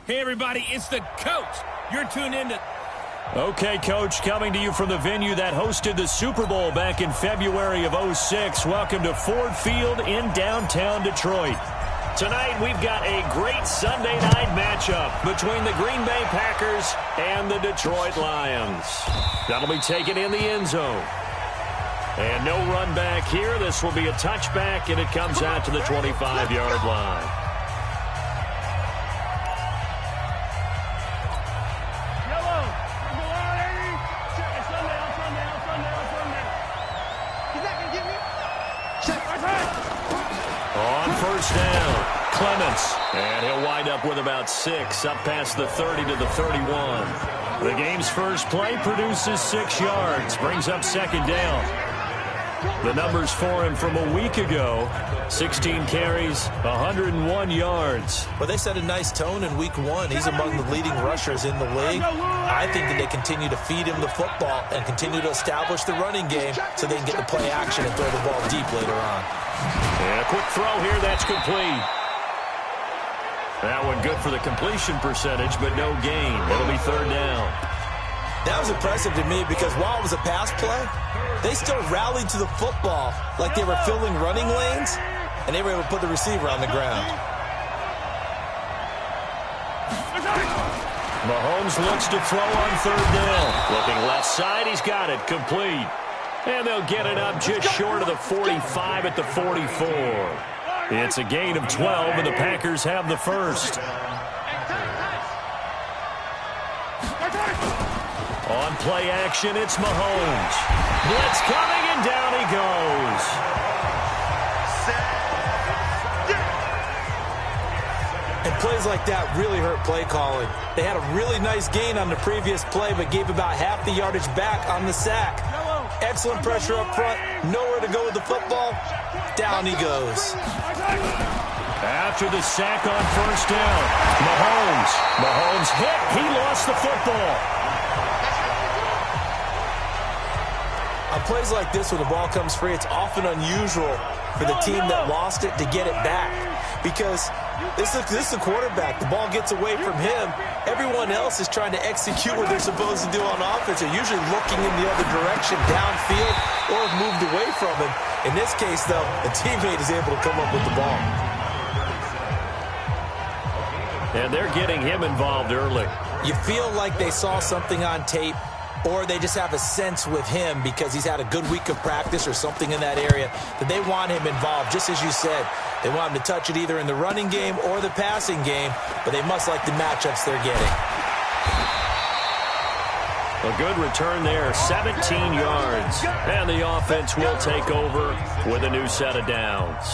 Hey, everybody, it's the coach. You're tuned in to... Okay, Coach, coming to you from the venue that hosted the Super Bowl back in February of '06. Welcome to Ford Field in downtown Detroit. Tonight, we've got a great Sunday night matchup between the Green Bay Packers and the Detroit Lions. That'll be taken in the end zone. And no run back here. This will be a touchback, and it comes out to the 25-yard line. First down, Clements, and he'll wind up with about 6, up past the 30 to the 31. The game's first play produces 6 yards, brings up second down. The numbers for him from a week ago, 16 carries, 101 yards. Well, they set a nice tone in week 1. He's among the leading rushers in the league. I think that they continue to feed him the football and continue to establish the running game so they can get the play action and throw the ball deep later on. And a quick throw here, that's complete. That one good for the completion percentage, but no gain. It'll be third down. That was impressive to me because while it was a pass play, they still rallied to the football like they were filling running lanes, and they were able to put the receiver on the ground. Mahomes looks to throw on third down. Looking left side, he's got it, complete. And they'll get it up just short of the 45 at the 44. It's a gain of 12, and the Packers have the first. On play action, it's Mahomes. Blitz coming, and down he goes. And plays like that really hurt play calling. They had a really nice gain on the previous play, but gave about half the yardage back on the sack. Excellent pressure up front, nowhere to go with the football. Down he goes. After the sack on first down, Mahomes hit. He lost the football. On plays like this, when the ball comes free, it's often unusual for the team that lost it to get it back. Because this is the quarterback. The ball gets away from him. Everyone else is trying to execute what they're supposed to do on offense. They're usually looking in the other direction, downfield, or moved away from him. In this case, though, a teammate is able to come up with the ball. And they're getting him involved early. You feel like they saw something on tape, or they just have a sense with him because he's had a good week of practice or something in that area that they want him involved, just as you said. They want him to touch it either in the running game or the passing game, but they must like the matchups they're getting. A good return there, 17 yards. And the offense will take over with a new set of downs.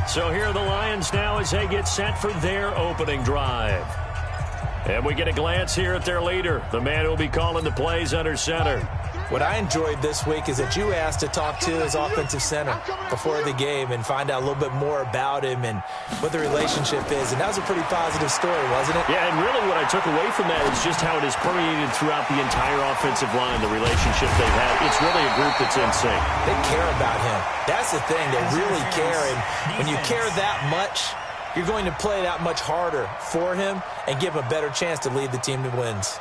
So here are the Lions now as they get set for their opening drive. And we get a glance here at their leader, the man who will be calling the plays under center. What I enjoyed this week is that you asked to talk to his offensive center before the game and find out a little bit more about him and what the relationship is. And that was a pretty positive story, wasn't it? Yeah, and really what I took away from that is just how it is permeated throughout the entire offensive line, the relationship they've had. It's really a group that's in sync. They care about him. That's the thing. They really care. And when you care that much, you're going to play that much harder for him and give him a better chance to lead the team that wins.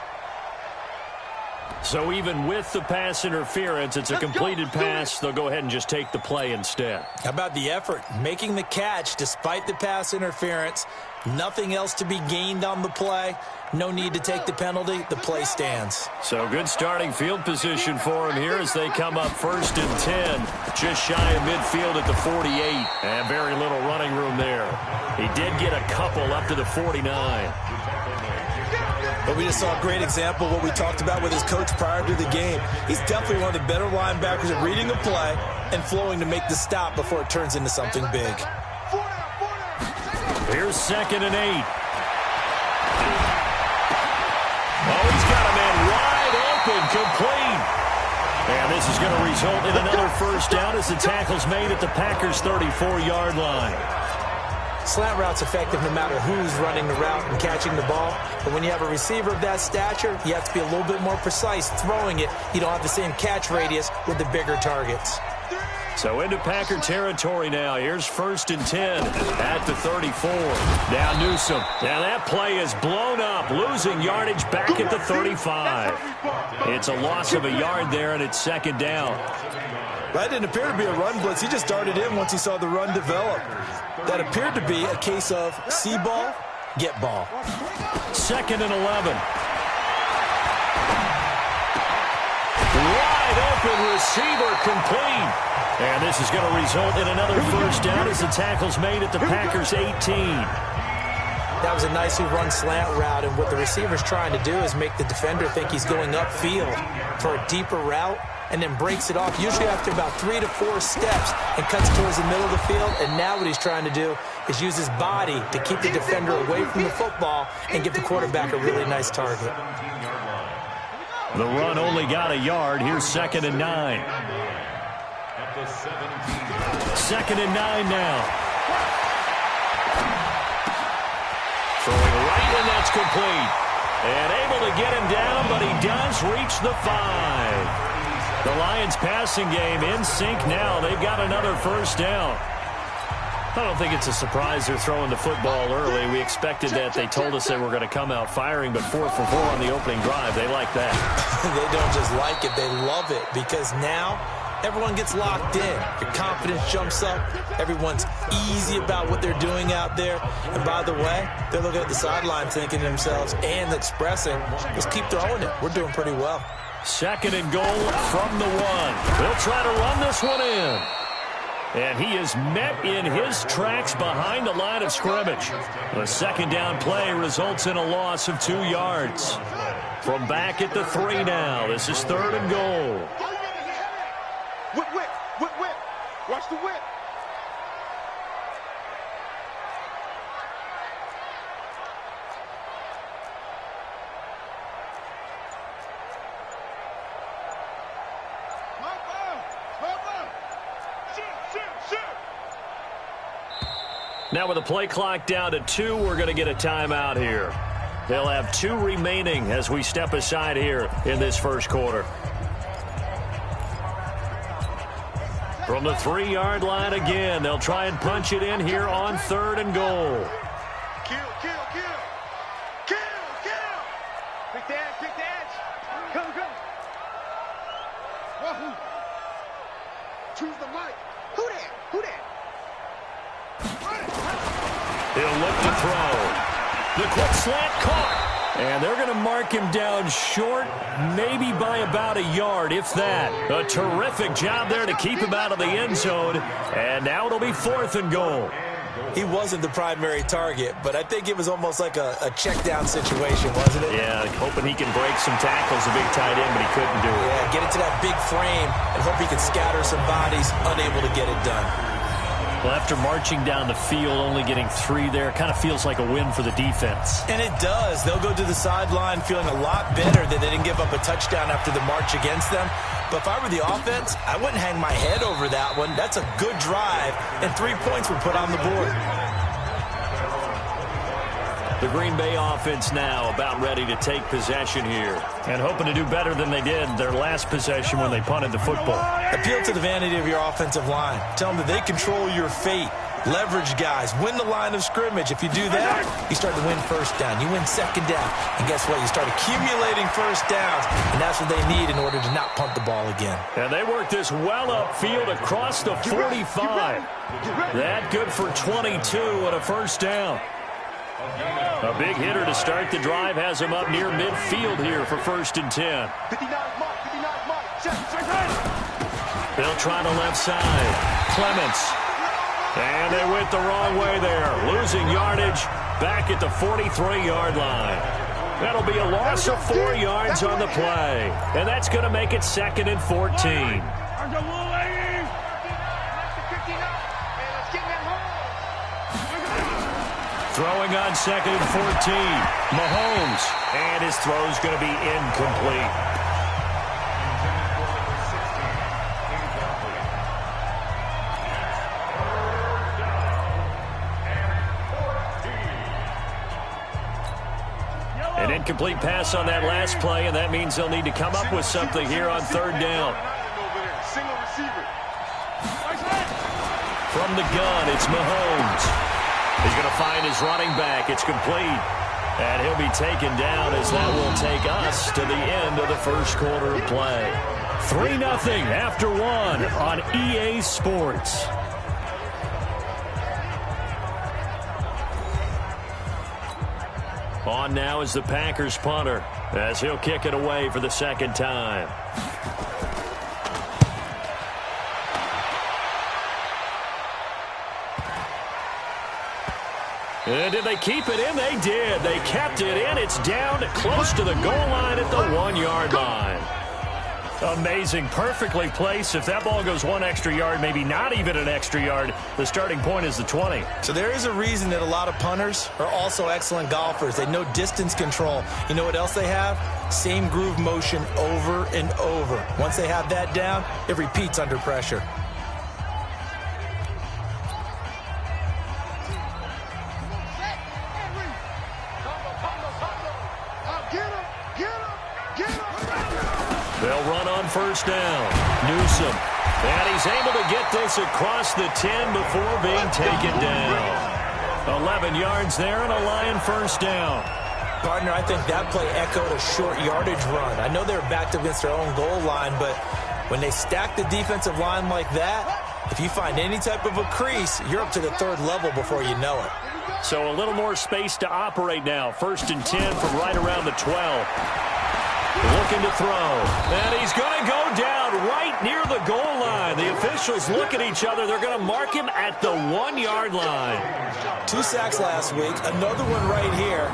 So even with the pass interference, it's a completed pass. They'll go ahead and just take the play instead. How about the effort? Making the catch despite the pass interference. Nothing else to be gained on the play. No need to take the penalty. The play stands. So good starting field position for him here as they come up 1st and 10. Just shy of midfield at the 48. And very little running room there. He did get a couple up to the 49. But we just saw a great example of what we talked about with his coach prior to the game. He's definitely one of the better linebackers at reading the play and flowing to make the stop before it turns into something big. Here's 2nd and 8. Oh, he's got a man wide open, complete. And this is going to result in another first down as the tackle's made at the Packers' 34-yard line. Slant route's effective no matter who's running the route and catching the ball. But when you have a receiver of that stature, you have to be a little bit more precise throwing it. You don't have the same catch radius with the bigger targets. So into Packer territory now. Here's 1st and 10 at the 34. Now Newsome. Now that play is blown up, losing yardage back at the 35. It's a loss of a yard there, and it's 2nd down. That didn't appear to be a run blitz. He just darted in once he saw the run develop. That appeared to be a case of see ball, get ball. 2nd and 11. Wide open receiver complete. And this is going to result in another 1st down as the tackle's made at the Packers' 18. That was a nicely run slant route, and what the receiver's trying to do is make the defender think he's going upfield for a deeper route, and then breaks it off, usually after about 3 to 4 steps, and cuts towards the middle of the field. And now what he's trying to do is use his body to keep the defender away from the football and give the quarterback a really nice target. The run only got a yard. Here's 2nd and 9. 2nd and 9 now. Throwing right, and that's complete. And able to get him down, but he does reach the 5. The Lions passing game in sync now. They've got another 1st down. I don't think it's a surprise they're throwing the football early. We expected that. They told us they were going to come out firing, but 4 for 4 on the opening drive. They like that. They don't just like it. They love it, because now everyone gets locked in. Your confidence jumps up. Everyone's easy about what they're doing out there. And by the way, they're looking at the sideline thinking to themselves and expressing, let's keep throwing it. We're doing pretty well. 2nd and goal from the 1. They'll try to run this one in. And he is met in his tracks behind the line of scrimmage. The 2nd down play results in a loss of 2 yards. From back at the 3 now, this is 3rd and goal. Whip, whip, whip, whip. Watch the whip. Now with the play clock down to 2, we're going to get a timeout here. They'll have 2 remaining as we step aside here in this 1st quarter. From the 3-yard line again, they'll try and punch it in here on 3rd and goal. Kill, kill, kill. Kill, kill. Pick the edge, pick the edge. Go, go. Wahoo. Choose the mic. Who that? Who that? He'll look to throw. The quick slant caught. And they're going to mark him down short, maybe by about a yard, if that. A terrific job there to keep him out of the end zone. And now it'll be 4th and goal. He wasn't the primary target, but I think it was almost like a check down situation, wasn't it? Yeah, hoping he can break some tackles, a big tight end, but he couldn't do it. Yeah, get into that big frame and hope he can scatter some bodies, unable to get it done. Well, after marching down the field, only getting 3 there, kind of feels like a win for the defense. And it does. They'll go to the sideline feeling a lot better that they didn't give up a touchdown after the march against them. But if I were the offense, I wouldn't hang my head over that one. That's a good drive, and 3 points were put on the board. The Green Bay offense now about ready to take possession here and hoping to do better than they did their last possession when they punted the football. Appeal to the vanity of your offensive line. Tell them that they control your fate. Leverage guys. Win the line of scrimmage. If you do that, you start to win 1st down. You win 2nd down. And guess what? You start accumulating 1st downs, and that's what they need in order to not punt the ball again. And they work this well upfield across the 45. That good for 22 and a 1st down. A big hitter to start the drive has him up near midfield here for 1st and 10. 59 mark, 59 mark. Check. They'll try the left side. Clements. And they went the wrong way there. Losing yardage back at the 43-yard line. That'll be a loss of 4 yards on the play. And that's going to make it 2nd and 14. Throwing on 2nd and 14. Mahomes. And his throw's going to be incomplete. An incomplete pass on that last play, and that means they'll need to come up with something here on 3rd down. Single receiver. From the gun, it's Mahomes. He's going to find his running back. It's complete. And he'll be taken down as that will take us to the end of the first quarter of play. 3-0 after 1 on EA Sports. On now is the Packers punter as he'll kick it away for the second time. And did they keep it in? They did. They kept it in. It's down close to the goal line at the 1-yard line. Amazing. Perfectly placed. If that ball goes 1 extra yard, maybe not even an extra yard, the starting point is the 20. So there is a reason that a lot of punters are also excellent golfers. They know distance control. You know what else they have? Same groove motion over and over. Once they have that down, it repeats under pressure. They'll run on first down. Newsom. And he's able to get this across the 10 before being taken down. 11 yards there and a Lion first down. Partner, I think that play echoed a short yardage run. I know they were backed up against their own goal line, but when they stack the defensive line like that, if you find any type of a crease, you're up to the third level before you know it. So a little more space to operate now. 1st and 10 from right around the 12. Looking to throw. And he's going to go down right near the goal line. The officials look at each other. They're going to mark him at the 1-yard line. 2 sacks last week. Another one right here.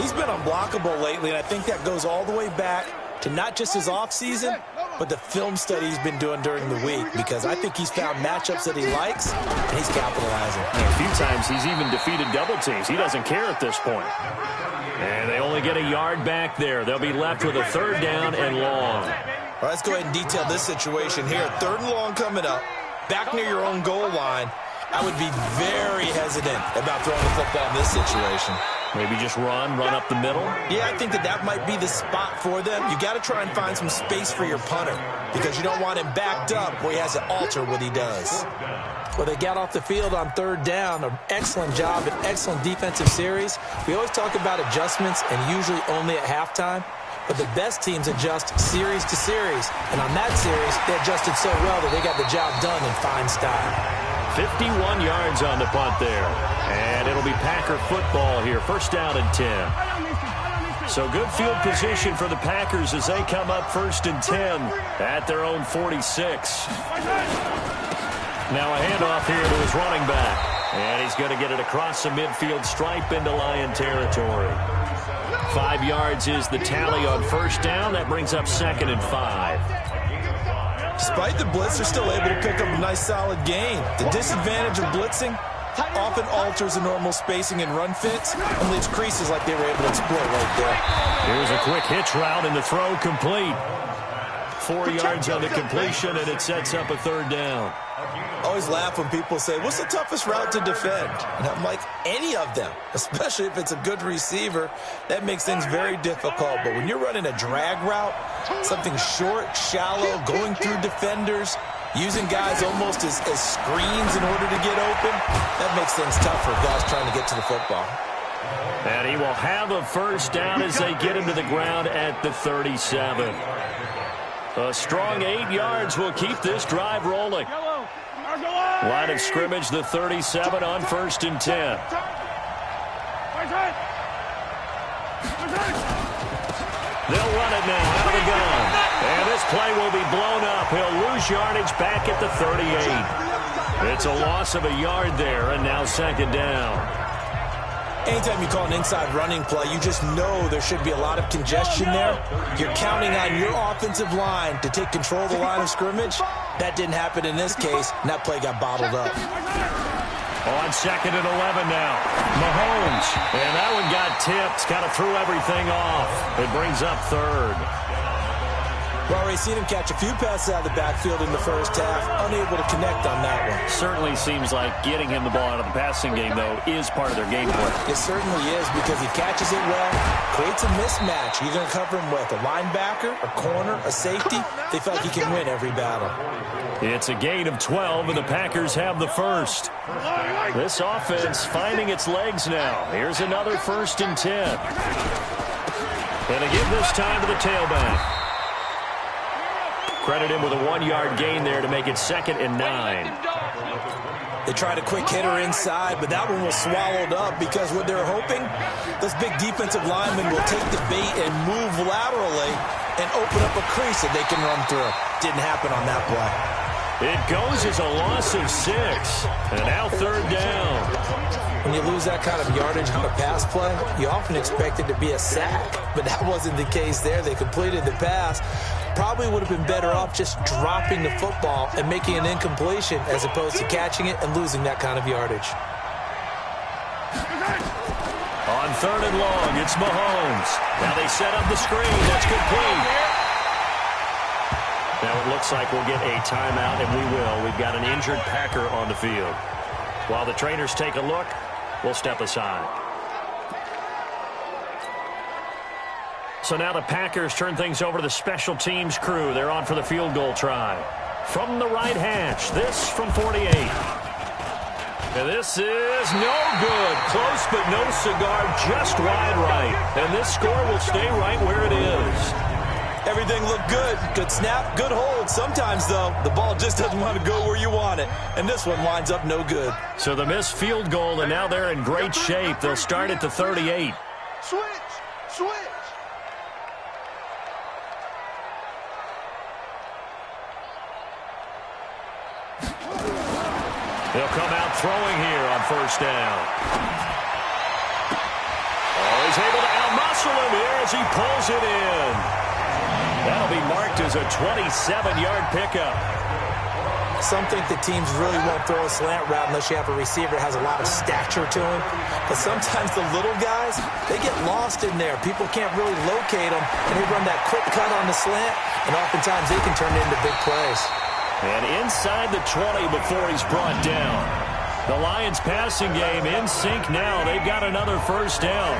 He's been unblockable lately, and I think that goes all the way back to not just his offseason, but the film study he's been doing during the week, because I think he's found matchups that he likes, and he's capitalizing. A few times he's even defeated double teams. He doesn't care at this point. And they only get a yard back there. They'll be left with a 3rd down and long. All right, let's go ahead and detail this situation here. 3rd and long coming up, back near your own goal line. I would be very hesitant about throwing the football in this situation. Maybe just run up the middle? Yeah, I think that might be the spot for them. You got to try and find some space for your punter, because you don't want him backed up where he has to alter what he does. Well, they got off the field on 3rd down. An excellent job, an excellent defensive series. We always talk about adjustments, and usually only at halftime. But the best teams adjust series to series. And on that series, they adjusted so well that they got the job done in fine style. 51 yards on the punt there. And it'll be Packer football here. 1st down and 10. So good field position for the Packers as they come up 1st and 10 at their own 46. Now a handoff here to his running back. And he's going to get it across the midfield stripe into Lion territory. 5 yards is the tally on 1st down. That brings up 2nd and 5. Despite the blitz, they're still able to pick up a nice solid gain. The disadvantage of blitzing often alters the normal spacing and run fits and leaves creases like they were able to exploit right there. Here's a quick hitch route and the throw complete. 4 yards on the completion, and it sets up a 3rd down. I always laugh when people say, what's the toughest route to defend? And I'm like, any of them, especially if it's a good receiver. That makes things very difficult. But when you're running a drag route, something short, shallow, going through defenders, using guys almost as screens in order to get open, that makes things tough for guys trying to get to the football. And he will have a 1st down as they get him to the ground at the 37. A strong 8 yards will keep this drive rolling. Line of scrimmage, the 37 on 1st and 10. They'll run it now out of the gun. And this play will be blown up. He'll lose yardage back at the 38. It's a loss of a yard there, and now 2nd down. Anytime you call an inside running play, you just know there should be a lot of congestion there. You're counting on your offensive line to take control of the line of scrimmage. That didn't happen in this case, and that play got bottled up. On 2nd and 11 now. Mahomes. And that one got tipped. Kind of threw everything off. It brings up 3rd. Well, we've seen him catch a few passes out of the backfield in the first half, unable to connect on that one. Certainly seems like getting him the ball out of the passing game, though, is part of their game plan. It certainly is, because he catches it well, creates a mismatch. You're going to cover him with a linebacker, a corner, a safety. They feel like he can win every battle. It's a gain of 12, and the Packers have the first. This offense finding its legs now. Here's another 1st and 10. And again this time to the tailback. Credit him with a 1-yard gain there to make it 2nd and 9. They tried a quick hitter inside, but that one was swallowed up because what they're hoping, those big defensive linemen will take the bait and move laterally and open up a crease that they can run through. Didn't happen on that play. It goes as a loss of 6. And now 3rd down. When you lose that kind of yardage on a pass play, you often expect it to be a sack. But that wasn't the case there. They completed the pass. Probably would have been better off just dropping the football and making an incompletion as opposed to catching it and losing that kind of yardage. On 3rd and long, it's Mahomes. Now they set up the screen. That's complete. Now it looks like we'll get a timeout, and we will. We've got an injured Packer on the field. While the trainers take a look, we'll step aside. So now the Packers turn things over to the special teams crew. They're on for the field goal try. From the right hash, this from 48. And this is no good. Close but no cigar, just wide right. And this score will stay right where it is. Everything looked good. Good snap, good hold. Sometimes, though, the ball just doesn't want to go where you want it. And this one winds up no good. So the missed field goal, and now they're in great shape. They'll start at the 38. Switch. They'll come out throwing here on 1st down. Oh, he's able to out-muscle him here as he pulls it in. That'll be marked as a 27-yard pickup. Some think the teams really won't throw a slant route unless you have a receiver that has a lot of stature to him. But sometimes the little guys, they get lost in there. People can't really locate them, and they run that quick cut on the slant, and oftentimes they can turn it into big plays. And inside the 20 before he's brought down. The Lions passing game in sync now. They've got another 1st down.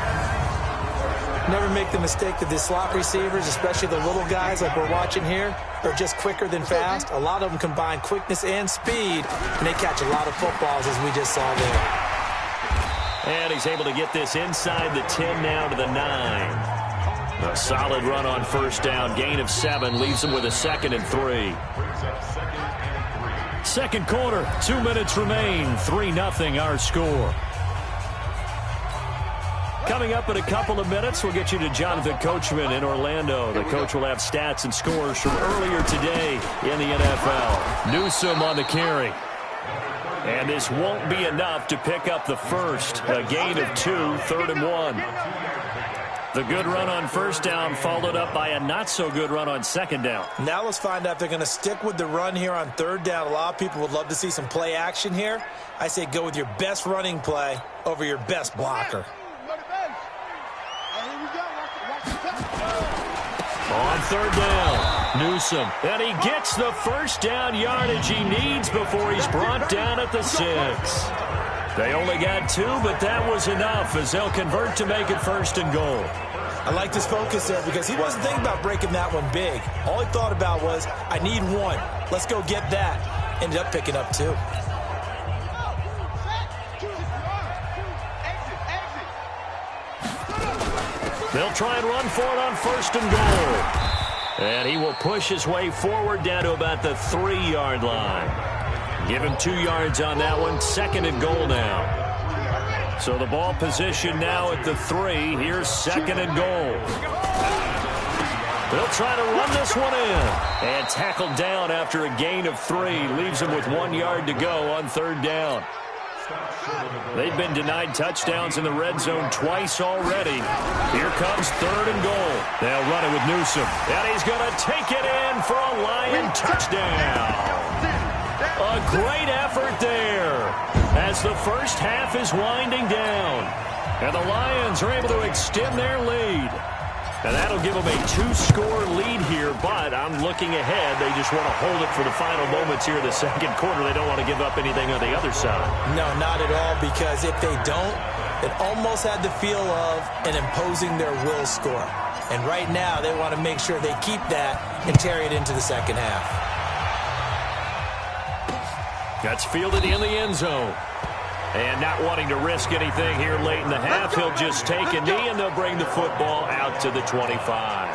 Never make the mistake that the slot receivers, especially the little guys like we're watching here, are just quicker than fast. A lot of them combine quickness and speed, and they catch a lot of footballs, as we just saw there. And he's able to get this inside the 10 now to the 9. A solid run on 1st down. Gain of 7 leaves him with a 2nd and 3. 2nd quarter, 2 minutes remain. 3-0 our score. Coming up in a couple of minutes, we'll get you to Jonathan Coachman in Orlando. The coach will have stats and scores from earlier today in the NFL. Newsome on the carry. And this won't be enough to pick up the first. A gain of 2, 3rd and 1. The good run on 1st down followed up by a not-so-good run on 2nd down. Now let's find out if they're going to stick with the run here on 3rd down. A lot of people would love to see some play action here. I say go with your best running play over your best blocker. On 3rd down, Newsome. And he gets the 1st down yardage he needs before he's brought down at the 6. They only got 2, but that was enough as they'll convert to make it 1st and goal. I liked his focus there because he wasn't thinking about breaking that one big. All he thought about was, I need 1. Let's go get that. Ended up picking up 2. They'll try and run for it on 1st and goal. And he will push his way forward down to about the 3-yard line. Give him 2 yards on that one. 2nd and goal now. So the ball position now at the 3. Here's 2nd and goal. They'll try to run this one in. And tackled down after a gain of 3. Leaves him with 1 yard to go on 3rd down. They've been denied touchdowns in the red zone twice already. Here comes 3rd and goal. They'll run it with Newsome. And he's going to take it in for a Lion touchdown. A great effort there as the first half is winding down. And the Lions are able to extend their lead. And that'll give them a 2-score lead here but I'm looking ahead. They just want to hold it for the final moments here in the second quarter. They don't want to give up anything on the other side. No, not at all, because if they don't, it almost had the feel of an imposing their will score. And right now, they want to make sure they keep that and carry it into the second half. That's fielded in the end zone. And not wanting to risk anything here late in the half, he'll just take a knee, and they'll bring the football out to the 25.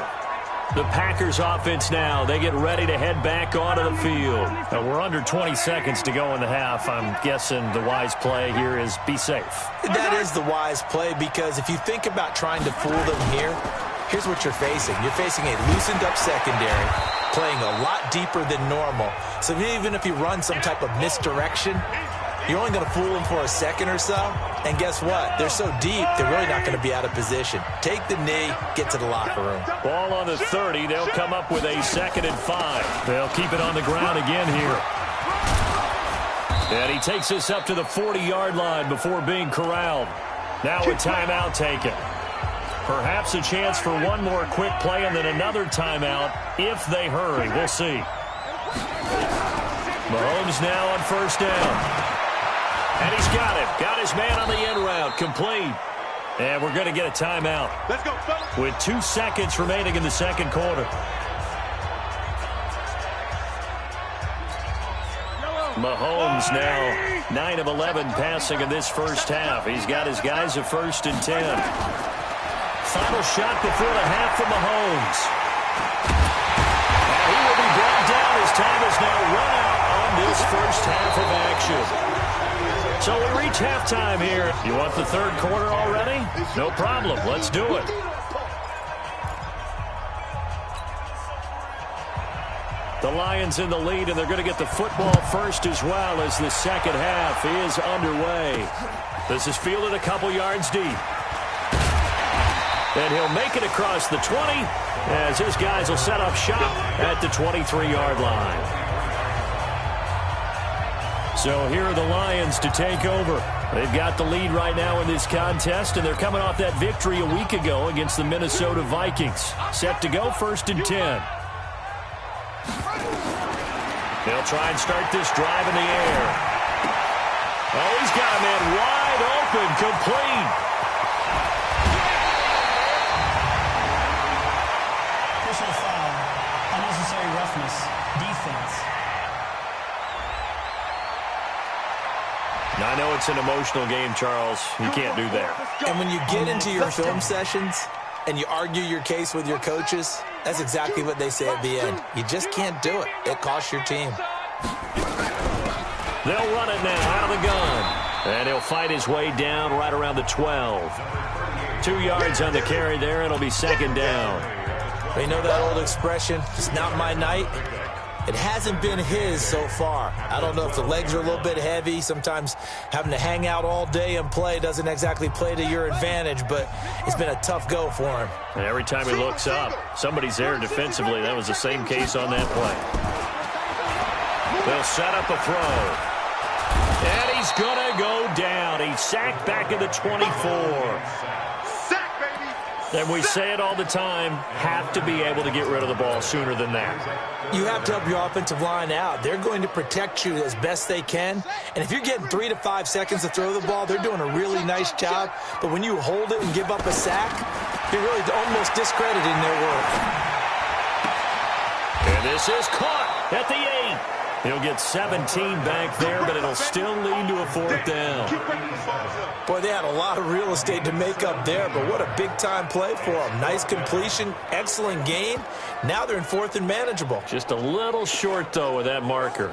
The Packers offense now, they get ready to head back onto the field. We're under 20 seconds to go in the half. I'm guessing the wise play here is be safe. That is the wise play, because if you think about trying to fool them here, here's what you're facing. You're facing a loosened up secondary, playing a lot deeper than normal. So even if you run some type of misdirection, you're only going to fool them for a second or so. And guess what? They're so deep, they're really not going to be out of position. Take the knee, get to the locker room. Ball on the 30. They'll come up with a 2nd and 5. They'll keep it on the ground again here. And he takes us up to the 40-yard line before being corralled. Now a timeout taken. Perhaps a chance for one more quick play and then another timeout if they hurry. We'll see. Mahomes now on 1st down. And he's got it. Got his man on the end route. Complete. And we're going to get a timeout. Let's go, fellas. With 2 seconds remaining in the second quarter. Mahomes now 9 of 11 passing in this first half. He's got his guys at 1st and 10. Final shot before the half for Mahomes. And he will be brought down. His time is now run out on this first half of action. So we reach halftime here. You want the third quarter already? No problem. Let's do it. The Lions in the lead, and they're going to get the football first as well as the second half is underway. This is fielded a couple yards deep. And he'll make it across the 20 as his guys will set up shop at the 23-yard line. So here are the Lions to take over. They've got the lead right now in this contest, and they're coming off that victory a week ago against the Minnesota Vikings. Set to go 1st and 10. They'll try and start this drive in the air. Oh, he's got a man wide open, complete. Personal foul, unnecessary roughness, defense. Now, I know it's an emotional game, Charles. You can't do that. And when you get into your film sessions and you argue your case with your coaches, that's exactly what they say at the end. You just can't do it. It costs your team. They'll run it now out of the gun. And he'll fight his way down right around the 12. 2 yards on the carry there. It'll be 2nd down. You know that old expression, it's not my night? It hasn't been his so far. I don't know if the legs are a little bit heavy. Sometimes having to hang out all day and play doesn't exactly play to your advantage, but it's been a tough go for him. And every time he looks up, somebody's there defensively. That was the same case on that play. They'll set up a throw. And he's going to go down. He's sacked back at the 24. And we say it all the time, have to be able to get rid of the ball sooner than that. You have to help your offensive line out. They're going to protect you as best they can. And if you're getting 3 to 5 seconds to throw the ball, they're doing a really nice job. But when you hold it and give up a sack, you're really almost discrediting their work. And this is caught at the 8. He'll get 17 back there, but it'll still lead to a 4th down. Boy, they had a lot of real estate to make up there, but what a big-time play for them. Nice completion, excellent gain. Now they're in 4th and manageable. Just a little short, though, with that marker.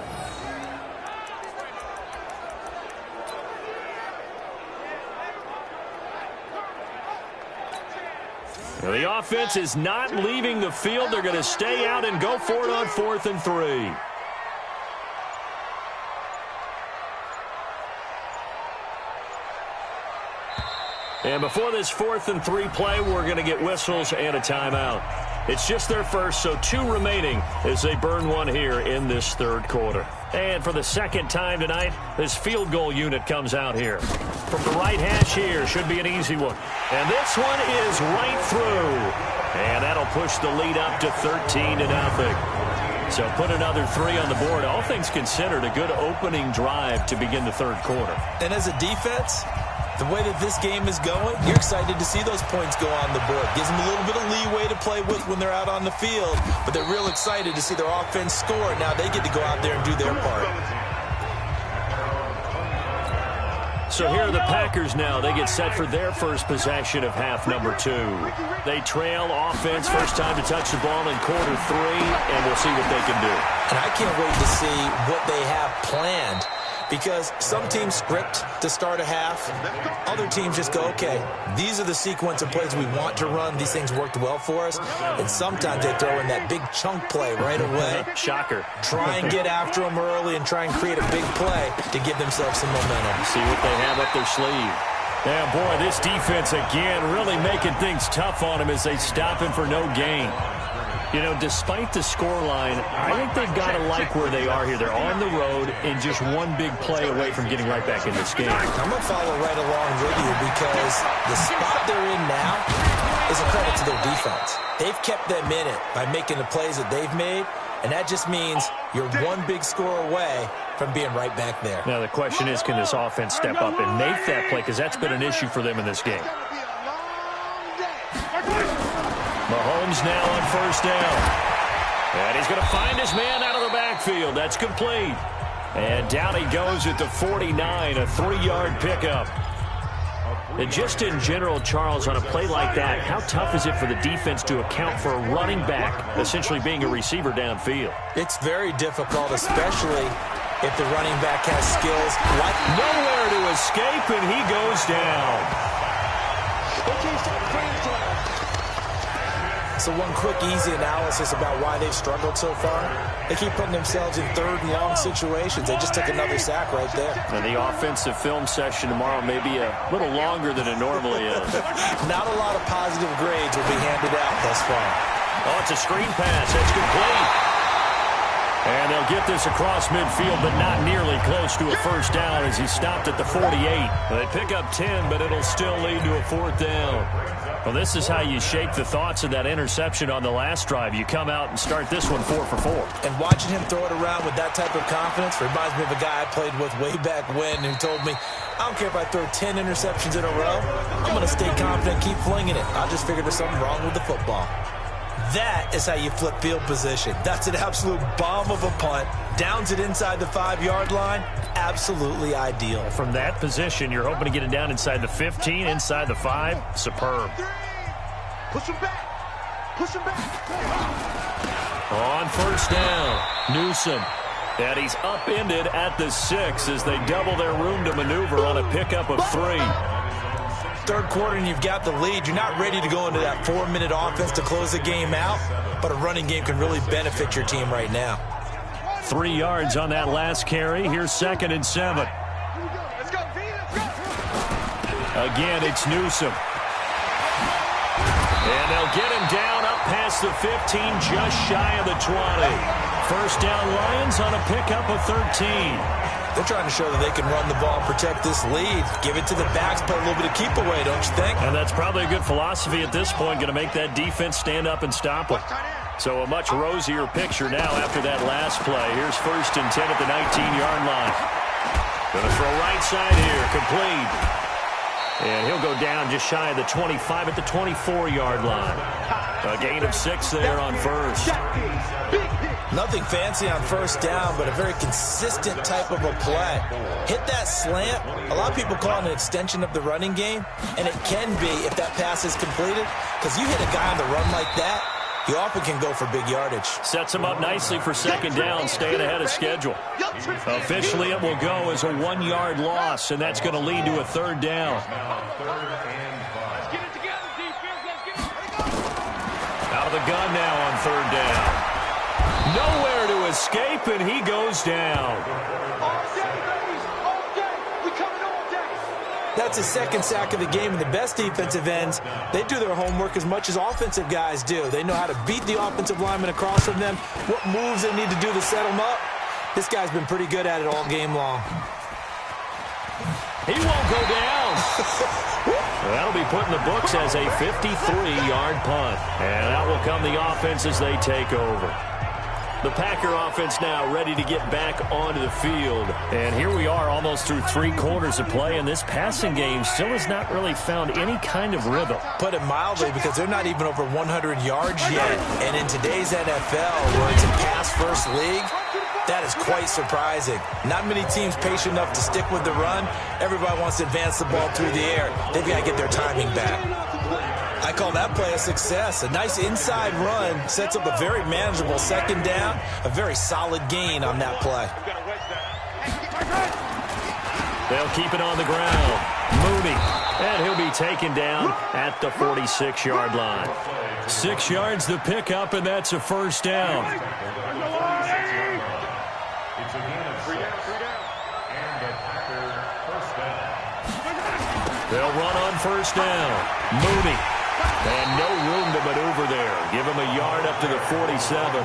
Now, the offense is not leaving the field. They're going to stay out and go for it on 4th and 3. And before this 4th and 3 play, we're going to get whistles and a timeout. It's just their first, so 2 remaining as they burn one here in this third quarter. And for the second time tonight, this field goal unit comes out here. From the right hash here, should be an easy one. And this one is right through. And that'll push the lead up to 13-0. So put another 3 on the board. All things considered, a good opening drive to begin the third quarter. And as a defense, the way that this game is going, you're excited to see those points go on the board. Gives them a little bit of leeway to play with when they're out on the field, but they're real excited to see their offense score. Now they get to go out there and do their part. So here are the Packers now. They get set for their first possession of half number 2. They trail offense, first time to touch the ball in quarter 3, and we'll see what they can do. And I can't wait to see what they have planned, because some teams script to start a half. Other teams just go, okay, these are the sequence of plays we want to run. These things worked well for us. And sometimes they throw in that big chunk play right away. Shocker. Try and get after them early and try and create a big play to give themselves some momentum. See what they have up their sleeve. Yeah, boy, this defense again really making things tough on him as they stop him for no gain. You know, despite the scoreline, I think they've got to like where they are here. They're on the road and just one big play away from getting right back in this game. I'm going to follow right along with you because the spot they're in now is a credit to their defense. They've kept them in it by making the plays that they've made, and that just means you're one big score away from being right back there. Now, the question is, can this offense step up and make that play? Because that's been an issue for them in this game. Mahomes now on first down. And he's going to find his man out of the backfield. That's complete. And down he goes at the 49, a 3-yard pickup. And just in general, Charles, on a play like that, how tough is it for the defense to account for a running back essentially being a receiver downfield? It's very difficult, especially if the running back has skills like nowhere to escape, and he goes down. So one quick, easy analysis about why they've struggled so far. They keep putting themselves in third and long situations. They just took another sack right there. And the offensive film session tomorrow may be a little longer than it normally is. Not a lot of positive grades will be handed out thus far. Oh, it's a screen pass. It's complete. And they'll get this across midfield, but not nearly close to a first down as he stopped at the 48. They pick up 10, but it'll still lead to a 4th down. Well, this is how you shake the thoughts of that interception on the last drive. You come out and start this one 4 for 4. And watching him throw it around with that type of confidence reminds me of a guy I played with way back when who told me, I don't care if I throw 10 interceptions in a row. I'm going to stay confident, keep flinging it. I just figured there's something wrong with the football. That is how you flip field position. That's an absolute bomb of a punt. Downs it inside the 5-yard line. Absolutely ideal. From that position, you're hoping to get it down inside the 15, inside the 5. Superb. Push him back. Push him back. On first down, Newsom. And he's upended at the 6 as they double their room to maneuver on a pickup of 3. Third quarter and you've got the lead. You're not ready to go into that 4-minute offense to close the game out, but a running game can really benefit your team right now. 3 yards on that last carry. Here's 2nd and 7. Let's go, V. Let's go. Again, it's Newsom. And they'll get him down up past the 15, just shy of the 20. First down, Lions on a pickup of 13. They're trying to show that they can run the ball and protect this lead. Give it to the backs, play a little bit of keep away, don't you think? And that's probably a good philosophy at this point, going to make that defense stand up and stop them. So a much rosier picture now after that last play. Here's 1st and 10 at the 19-yard line. Going to throw right side here, complete. And he'll go down just shy of the 25 at the 24-yard line. A gain of 6 there on first. Nothing fancy on first down, but a very consistent type of a play. Hit that slant. A lot of people call it an extension of the running game, and it can be if that pass is completed, because you hit a guy on the run like that, you often can go for big yardage. Sets him up nicely for 2nd down, staying ahead of schedule. Officially, it will go as a 1-yard loss, and that's going to lead to a 3rd down. Out of the gun now on 3rd down. Nowhere to escape, and he goes down. That's his 2nd sack of the game, and the best defensive ends, they do their homework as much as offensive guys do. They know how to beat the offensive lineman across from them, what moves they need to do to set them up. This guy's been pretty good at it all game long. He won't go down. That'll be put in the books as a 53-yard punt. And out will come the offense as they take over. The Packer offense now ready to get back onto the field. And here we are almost through 3 quarters of play, and this passing game still has not really found any kind of rhythm. Put it mildly, because they're not even over 100 yards yet. And in today's NFL, where it's a pass-first league, that is quite surprising. Not many teams patient enough to stick with the run. Everybody wants to advance the ball through the air. They've got to get their timing back. I call that play a success. A nice inside run sets up a very manageable second down. A very solid gain on that play. They'll keep it on the ground. Mooney. And he'll be taken down at the 46-yard line. 6 yards the pickup, and that's a first down. They'll run on first down. Mooney. And no room to maneuver there. Give him a yard up to the 47.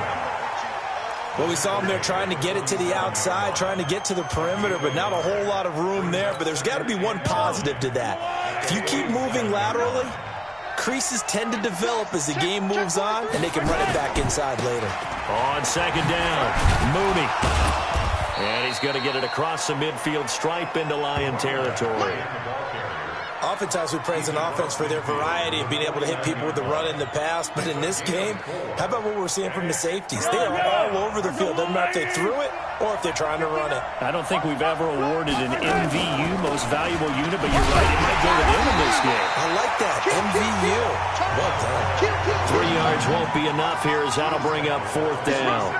Well, we saw him there trying to get it to the outside, trying to get to the perimeter, but not a whole lot of room there. But there's got to be one positive to that. If you keep moving laterally, creases tend to develop as the game moves on, and they can run it back inside later. On second down, Mooney. And he's going to get it across the midfield stripe into Lion territory. Oftentimes we praise an offense for their variety of being able to hit people with the run and the pass, but in this game, how about what we're seeing from the safeties? They are all over the field. Doesn't matter if they threw it or if they're trying to run it. I don't think we've ever awarded an MVU, most valuable unit, but you're right, it might go to them in this game. I like that, MVU. Well done. 3 yards won't be enough here as that'll bring up fourth down.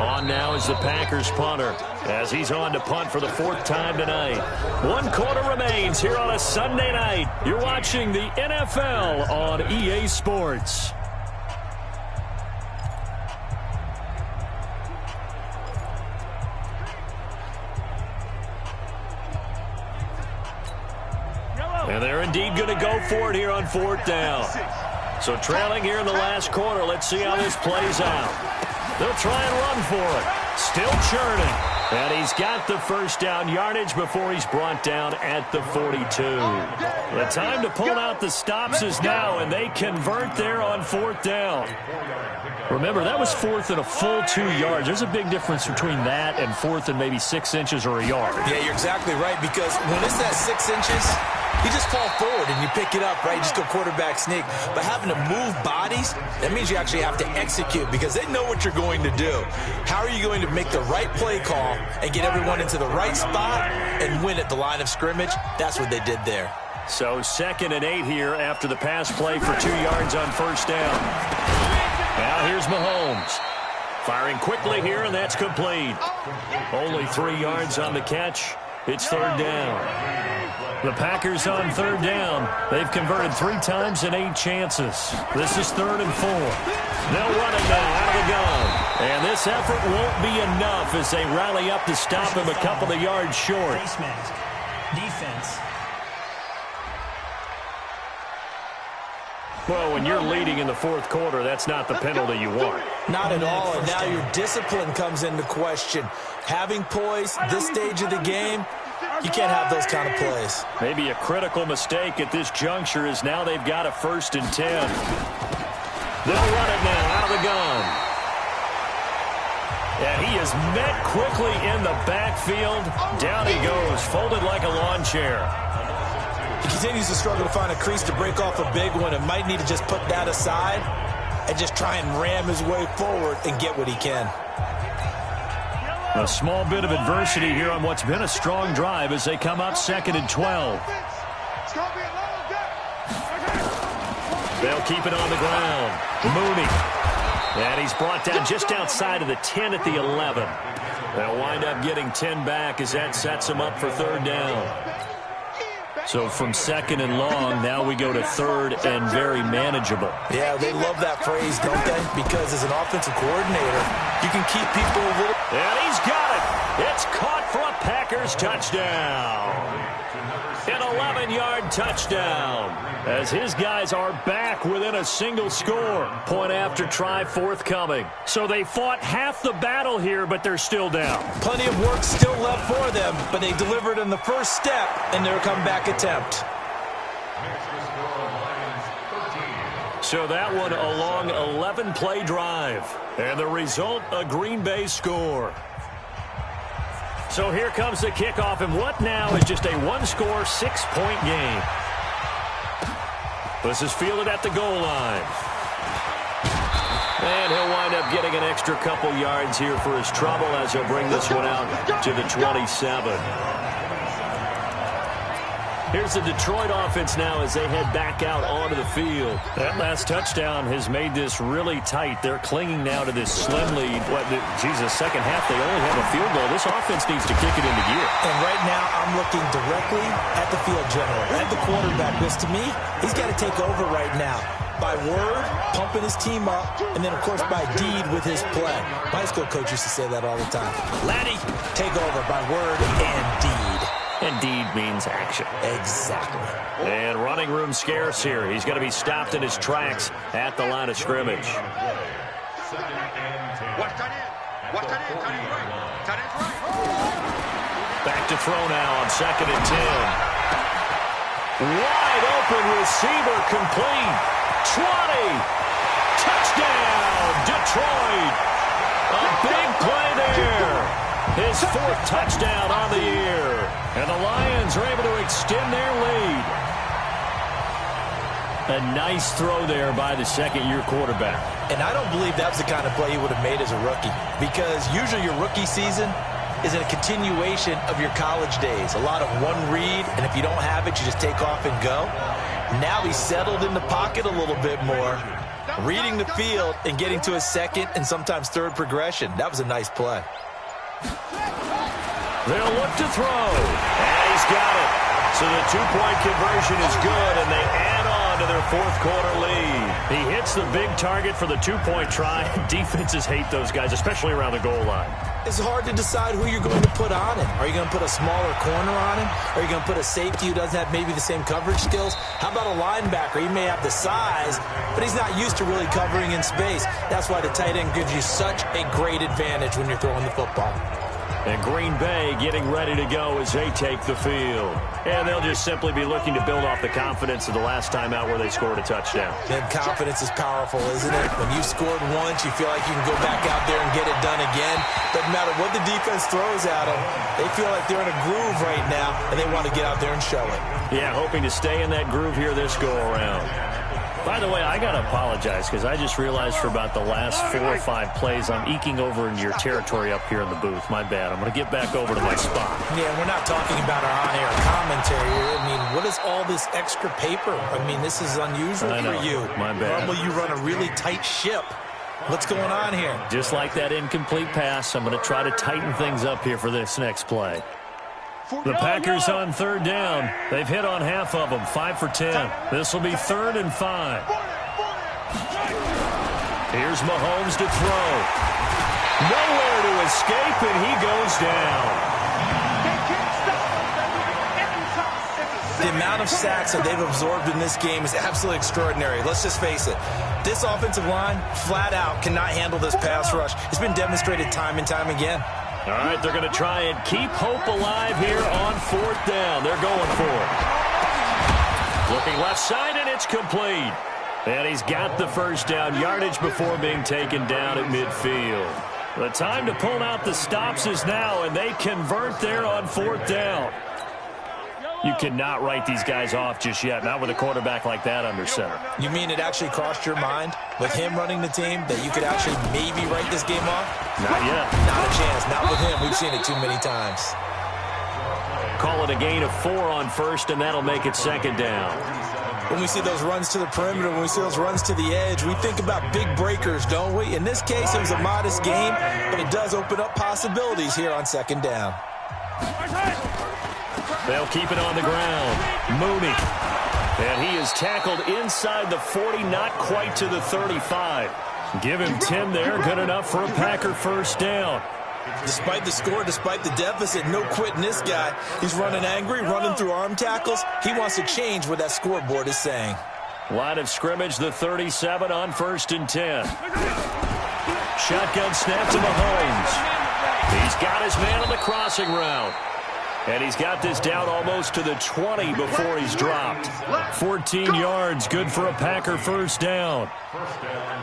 On now is the Packers punter, as he's on to punt for the 4th time tonight. 1 quarter remains here on a Sunday night. You're watching the NFL on EA Sports. And they're indeed going to go for it here on 4th down. So trailing here in the last quarter, let's see how this plays out. They'll try and run for it. Still churning. And he's got the first down yardage before he's brought down at the 42. The time to pull out the stops is now, and they convert there on 4th down. Remember, that was 4th and a full 2 yards. There's a big difference between that and 4th and maybe 6 inches or a yard. Yeah, you're exactly right, because when it's that 6 inches, you just fall forward and you pick it up, right? You just go quarterback sneak. But having to move bodies, that means you actually have to execute, because they know what you're going to do. How are you going to make the right play call and get everyone into the right spot and win at the line of scrimmage? That's what they did there. So 2nd and 8 here after the pass play for 2 yards on first down. Now here's Mahomes. Firing quickly here, and that's complete. Only 3 yards on the catch. It's 3rd down. The Packers on 3rd down. They've converted 3 times in 8 chances. This is 3rd and 4. They'll run it now out of the gun. And this effort won't be enough as they rally up to stop him a couple of yards short. Face mask. Defense. Well, when you're leading in the 4th quarter, that's not the penalty you want. Not at all, and now your discipline comes into question. Having poise this stage of the game, you can't have those kind of plays. Maybe a critical mistake at this juncture is now they've got a 1st and 10. They'll run it now out of the gun. And he is met quickly in the backfield. Down he goes, folded like a lawn chair. He continues to struggle to find a crease to break off a big one, and might need to just put that aside and just try and ram his way forward and get what he can. A small bit of adversity here on what's been a strong drive as they come up 2nd and 12. They'll keep it on the ground. Mooney. And he's brought down just outside of the 10 at the 11. They'll wind up getting 10 back as that sets them up for 3rd down. So from 2nd and long, now we go to 3rd and very manageable. Yeah, they love that phrase, don't they? Because as an offensive coordinator, you can keep people a little And he's got it. It's caught for a Packers touchdown. An 11-yard touchdown as his guys are back within a single score. Point after try forthcoming. So they fought half the battle here, but they're still down. Plenty of work still left for them, but they delivered in the first step in their comeback attempt. So that one a long 11-play drive. And the result, a Green Bay score. So here comes the kickoff, and what now is just a one-score, 6-point game. This is fielded at the goal line. And he'll wind up getting an extra couple yards here for his trouble as he'll bring this one out to the 27. Here's the Detroit offense now as they head back out onto the field. That last touchdown has made this really tight. They're clinging now to this slim lead. Second half, they only have a field goal. This offense needs to kick it into gear. And right now, I'm looking directly at the field general, at the quarterback. Because to me, he's got to take over right now. By word, pumping his team up, and then, of course, by deed with his play. My high school coach used to say that all the time. Laddie, take over by word and deed. And deed means action. Exactly. And running room scarce here. He's going to be stopped in his tracks at the line of scrimmage. Back to throw now on 2nd and 10. Wide open receiver complete. 20. Touchdown, Detroit. A big play there. His 4th touchdown on the year. And the Lions are able to extend their lead. A nice throw there by the second-year quarterback. And I don't believe that was the kind of play he would have made as a rookie. Because usually your rookie season is a continuation of your college days. A lot of one read, and if you don't have it, you just take off and go. Now he's settled in the pocket a little bit more, reading the field and getting to his second and sometimes third progression. That was a nice play. They'll look to throw. And he's got it. So the 2-point conversion is good, and they add on to their 4th quarter lead. He hits the big target for the 2-point try. Defenses hate those guys, especially around the goal line. It's hard to decide who you're going to put on him. Are you going to put a smaller corner on him? Are you going to put a safety who doesn't have maybe the same coverage skills? How about a linebacker? He may have the size, but he's not used to really covering in space. That's why the tight end gives you such a great advantage when you're throwing the football. And Green Bay getting ready to go as they take the field. And they'll just simply be looking to build off the confidence of the last time out where they scored a touchdown. And confidence is powerful, isn't it? When you scored once, you feel like you can go back out there and get it done again. Doesn't matter what the defense throws at them. They feel like they're in a groove right now, and they want to get out there and show it. Yeah, hoping to stay in that groove here this go-around. By the way, I got to apologize because I just realized for about the last 4 or 5 plays, I'm eking over into your territory up here in the booth. My bad. I'm going to get back over to my spot. Yeah, we're not talking about our on-air commentary here. I mean, what is all this extra paper? I mean, this is unusual for you. My bad. Normally you run a really tight ship. What's going on here? Just like that incomplete pass, I'm going to try to tighten things up here for this next play. The Packers on 3rd down. They've hit on half of them, 5 for 10. This will be 3rd and 5. Here's Mahomes to throw. Nowhere to escape, and he goes down. The amount of sacks that they've absorbed in this game is absolutely extraordinary. Let's just face it. This offensive line, flat out, cannot handle this pass rush. It's been demonstrated time and time again. All right, they're going to try and keep hope alive here on 4th down. They're going for it. Looking left side, and it's complete. And he's got the first down yardage before being taken down at midfield. The time to pull out the stops is now, and they convert there on 4th down. You cannot write these guys off just yet, not with a quarterback like that under center. You mean it actually crossed your mind with him running the team that you could actually maybe write this game off? Not yet. Not a chance. Not with him. We've seen it too many times. Call it a gain of 4 on 1st, and that'll make it 2nd down. When we see those runs to the perimeter, when we see those runs to the edge, we think about big breakers, don't we? In this case, it was a modest game, but it does open up possibilities here on 2nd down. They'll keep it on the ground. Mooney. And he is tackled inside the 40, not quite to the 35. Give him 10 there, good enough for a Packer first down. Despite the score, despite the deficit, no quitting this guy. He's running angry, running through arm tackles. He wants to change what that scoreboard is saying. Line of scrimmage, the 37 on 1st and 10. Shotgun snap to Mahomes. He's got his man on the crossing route. And he's got this down almost to the 20 before he's dropped. 14 yards, good for a Packer first down.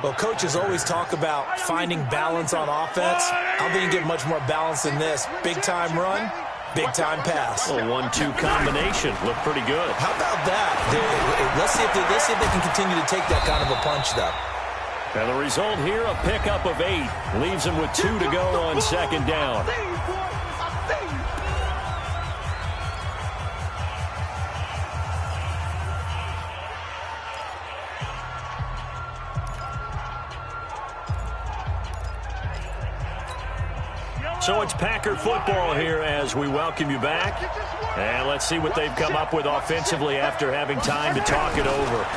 Well, coaches always talk about finding balance on offense. I don't think you get much more balance than this. Big-time run, big-time pass. A 1-2 combination. Looked pretty good. How about that? Let's see if they can continue to take that kind of a punch, though. And the result here, a pickup of 8. Leaves him with 2 to go on 2nd down. So it's Packer football here as we welcome you back. And let's see what they've come up with offensively after having time to talk it over.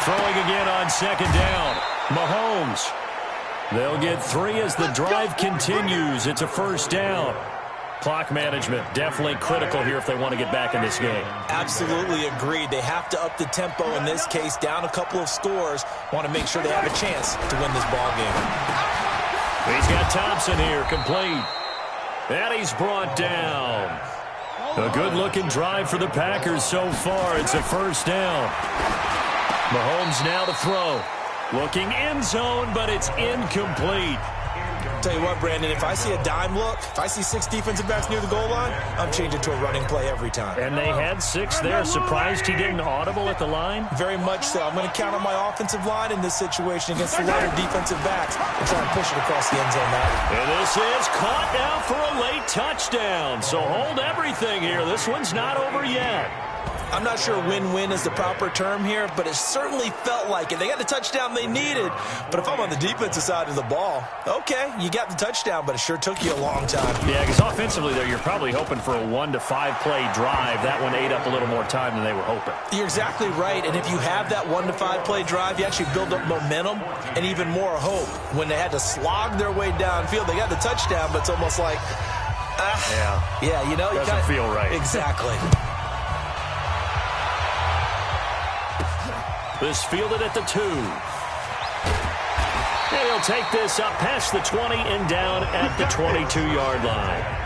Throwing again on 2nd down. Mahomes. They'll get 3 as the drive continues. It's a first down. Clock management definitely critical here if they want to get back in this game. Absolutely agreed. They have to up the tempo in this case, down a couple of scores. Want to make sure they have a chance to win this ball game. He's got Thompson here, complete. And he's brought down. A good-looking drive for the Packers so far. It's a first down. Mahomes now to throw. Looking end zone, but it's incomplete. Tell you what, Brandon, if I see a dime look, if I see 6 defensive backs near the goal line, I'm changing to a running play every time. And they had 6 there. Surprised he didn't audible at the line? Very much so. I'm going to count on my offensive line in this situation against the lighter defensive backs and try and push it across the end zone now. And this is caught now for a late touchdown. So hold everything here. This one's not over yet. I'm not sure win-win is the proper term here, but it certainly felt like it. They got the touchdown they needed, but if I'm on the defensive side of the ball, okay, you got the touchdown, but it sure took you a long time. Yeah, because offensively there, you're probably hoping for a 1 to 5 play drive. That one ate up a little more time than they were hoping. You're exactly right, and if you have that 1 to 5 play drive, you actually build up momentum and even more hope. When they had to slog their way downfield, they got the touchdown, but it's almost like, yeah, you know, doesn't feel right. Exactly. This fielded at the 2. And he'll take this up past the 20 and down at the 22-yard line.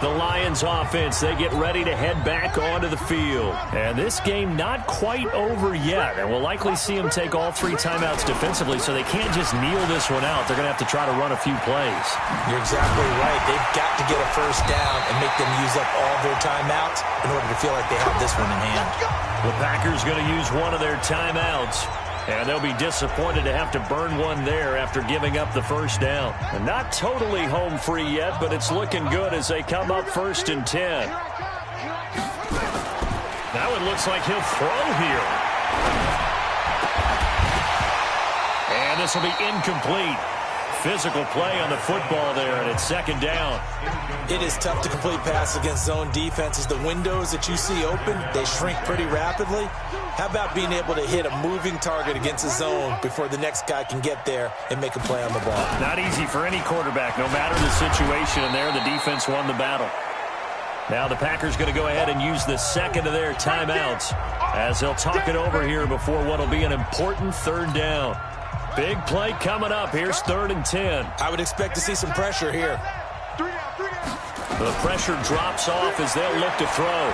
The Lions offense, they get ready to head back onto the field. And this game not quite over yet. And we'll likely see them take all 3 timeouts defensively, so they can't just kneel this one out. They're going to have to try to run a few plays. You're exactly right. They've got to get a first down and make them use up all their timeouts in order to feel like they have this one in hand. The Packers going to use one of their timeouts. And they'll be disappointed to have to burn one there after giving up the first down. And not totally home free yet, but it's looking good as they come up 1st and 10. Now it looks like he'll throw here. And this will be incomplete. Physical play on the football there, and it's 2nd down. It is tough to complete passes against zone defenses. The windows that you see open, they shrink pretty rapidly. How about being able to hit a moving target against a zone before the next guy can get there and make a play on the ball? Not easy for any quarterback, no matter the situation, and there the defense won the battle. Now the Packers going to go ahead and use the 2nd of their timeouts as they'll talk it over here before what will be an important 3rd down. Big play coming up. Here's 3rd and 10. I would expect to see some pressure here. The pressure drops off as they'll look to throw.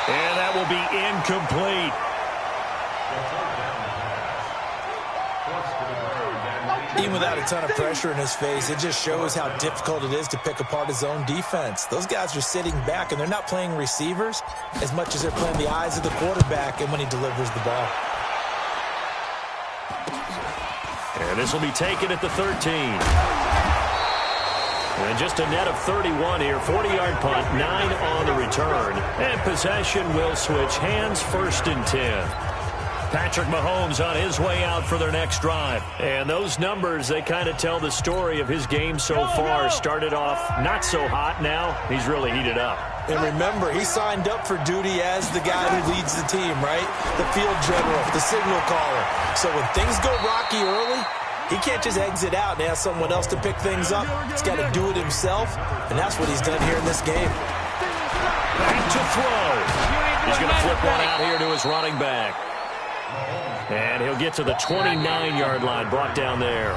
And that will be incomplete. Even without a ton of pressure in his face, it just shows how difficult it is to pick apart his own defense. Those guys are sitting back, and they're not playing receivers as much as they're playing the eyes of the quarterback and when he delivers the ball. And this will be taken at the 13. And just a net of 31 here. 40-yard punt, 9 on the return. And possession will switch hands, 1st and 10. Patrick Mahomes on his way out for their next drive. And those numbers, they kind of tell the story of his game so far. Started off not so hot. Now he's really heated up. And remember, he signed up for duty as the guy who leads the team, right? The field general, the signal caller. So when things go rocky early, he can't just exit out and ask someone else to pick things up. He's got to do it himself, and that's what he's done here in this game. Back to throw. He's going to flip one out here to his running back. And he'll get to the 29-yard line, brought down there.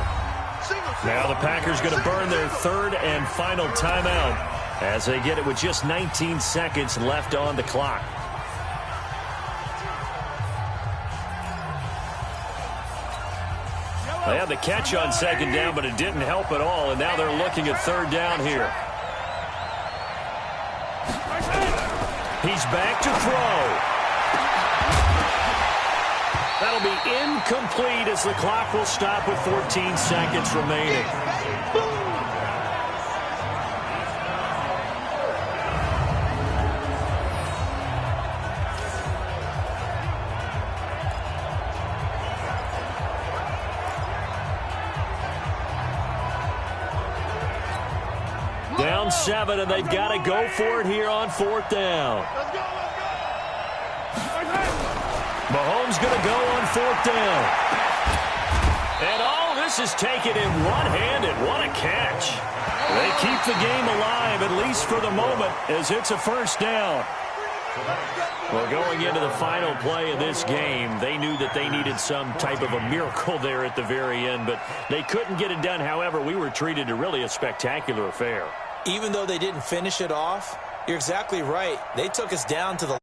Now the Packers going to burn their third and final timeout as they get it with just 19 seconds left on the clock. They had the catch on second down, but it didn't help at all, and now they're looking at third down here. He's back to throw. That'll be incomplete as the clock will stop with 14 seconds remaining. Down 7, and they've got to go for it here on fourth down. Mahomes going to go on fourth down. And all this is taken in one-handed. What a catch. They keep the game alive, at least for the moment, as it's a first down. Well, going into the final play of this game, they knew that they needed some type of a miracle there at the very end, but they couldn't get it done. However, we were treated to really a spectacular affair. Even though they didn't finish it off, you're exactly right. They took us down to the